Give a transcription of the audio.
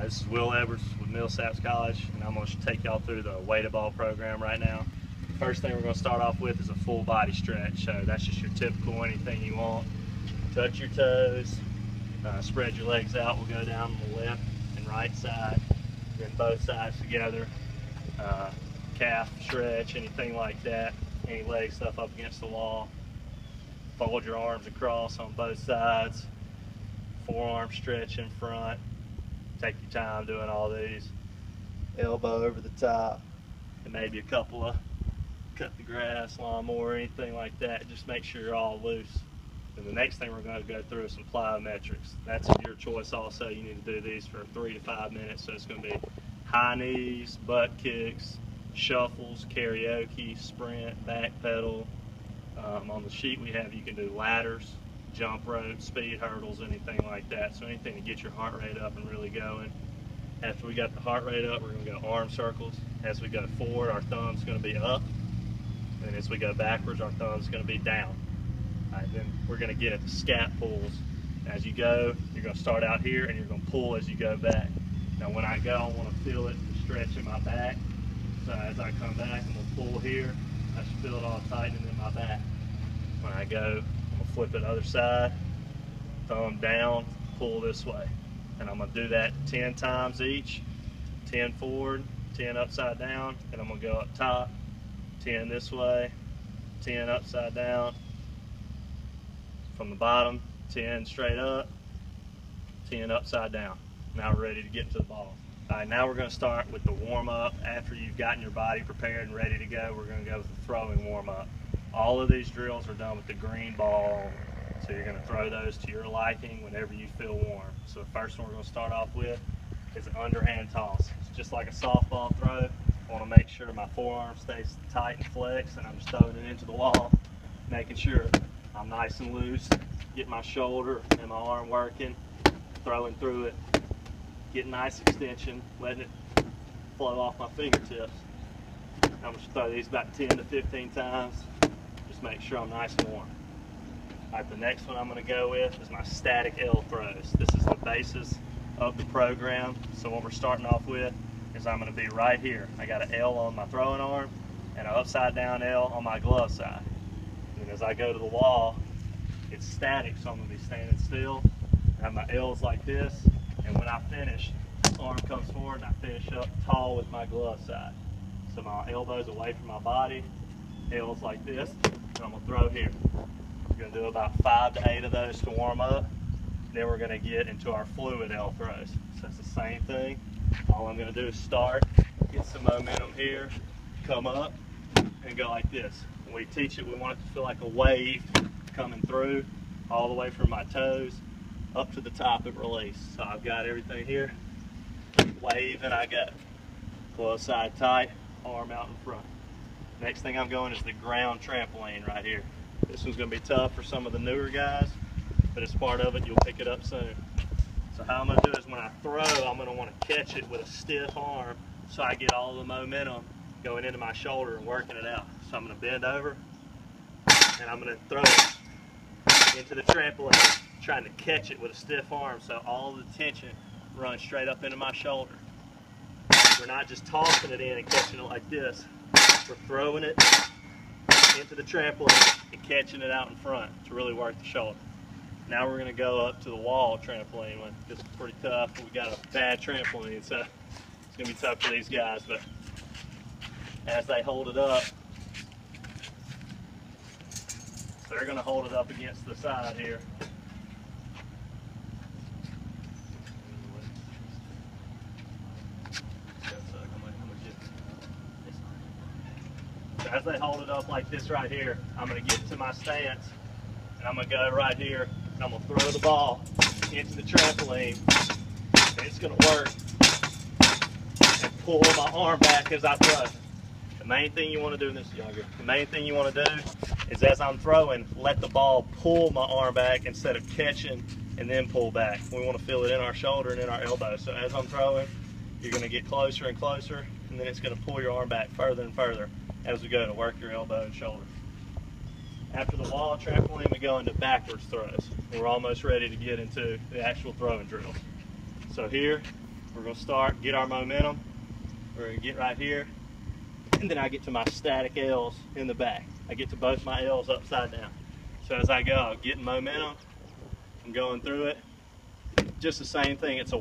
This is Will Edwards with Millsaps College, and I'm going to take y'all through the weighted ball program right now. First thing we're going to start off with is a full body stretch. So that's just your typical anything you want. Touch your toes, spread your legs out. We'll go down the left and right side, then both sides together. Calf stretch, anything like that. Any leg stuff up against the wall. Fold your arms across on both sides. Forearm stretch in front. Take your time doing all these. Elbow over the top, and maybe a couple of cut the grass, lawnmower, anything like that. Just make sure you're all loose. And the next thing we're going to go through is some plyometrics. That's your choice also. You need to do these for 3 to 5 minutes. So it's going to be high knees, butt kicks, shuffles, karaoke, sprint, back pedal. On the sheet we have, you can do ladders, jump rope, speed hurdles, anything like that. So anything to get your heart rate up and really going. After we got the heart rate up, we're going to go arm circles. As we go forward, our thumb's going to be up. And as we go backwards, our thumb's going to be down. All right, then we're going to get into scat pulls. As you go, you're going to start out here and you're going to pull as you go back. Now when I go, I want to feel it stretch in my back. So as I come back, I'm going to pull here. I should feel it all tightening in my back. When I go, I'm going to flip it other side, thumb down, pull this way. And I'm going to do that 10 times each. 10 forward, 10 upside down, and I'm going to go up top, 10 this way, 10 upside down. From the bottom, 10 straight up, 10 upside down. Now we're ready to get into the ball. All right, now we're going to start with the warm-up. After you've gotten your body prepared and ready to go, we're going to go with the throwing warm-up. All of these drills are done with the green ball, so you're going to throw those to your liking whenever you feel warm. So the first one we're going to start off with is an underhand toss. It's just like a softball throw. I want to make sure my forearm stays tight and flexed, and I'm just throwing it into the wall, making sure I'm nice and loose, get my shoulder and my arm working, throwing through it, getting nice extension, letting it flow off my fingertips. I'm just throw these about 10 to 15 times. Just make sure I'm nice and warm. All right, the next one I'm going to go with is my static L throws. This is the basis of the program. So what we're starting off with is I'm going to be right here. I got an L on my throwing arm and an upside down L on my glove side. And as I go to the wall, it's static, so I'm going to be standing still. I have my L's like this, and when I finish, arm comes forward and I finish up tall with my glove side. So my elbow's away from my body, L's like this, and I'm going to throw here. We're going to do about 5 to 8 of those to warm up. Then we're going to get into our fluid L throws. So it's the same thing. All I'm going to do is start, get some momentum here, come up, and go like this. When we teach it, we want it to feel like a wave coming through all the way from my toes up to the top and release. So I've got everything here. Wave and I go. Glove side tight, arm out in front. Next thing I'm going is the ground trampoline right here. This one's going to be tough for some of the newer guys, but it's part of it. You'll pick it up soon. So how I'm going to do is when I throw, I'm going to want to catch it with a stiff arm so I get all the momentum going into my shoulder and working it out. So I'm going to bend over and I'm going to throw it into the trampoline, trying to catch it with a stiff arm so all the tension runs straight up into my shoulder. We're not just tossing it in and catching it like this. We're throwing it into the trampoline and catching it out in front to really work the shoulder. Now we're going to go up to the wall trampoline one. This is pretty tough. We got a bad trampoline, so it's going to be tough for these guys. But as they hold it up, they're going to hold it up against the side here. So as they hold it up like this right here, I'm going to get to my stance, and I'm going to go right here, and I'm going to throw the ball into the trampoline, and it's going to work, and pull my arm back as I throw. The main thing you want to do in this younger, the main thing you want to do is as I'm throwing, let the ball pull my arm back instead of catching and then pull back. We want to feel it in our shoulder and in our elbow. So as I'm throwing, you're going to get closer and closer, and then it's going to pull your arm back further and further as we go to work your elbow and shoulder. After the wall trampoline, we go into backwards throws. We're almost ready to get into the actual throwing drills. So here, We're gonna start, get our momentum. We're gonna get right here, and then I get to my static L's in the back. I get to both my L's upside down. So as I go, I'm getting momentum, I'm going through it. Just the same thing, it's a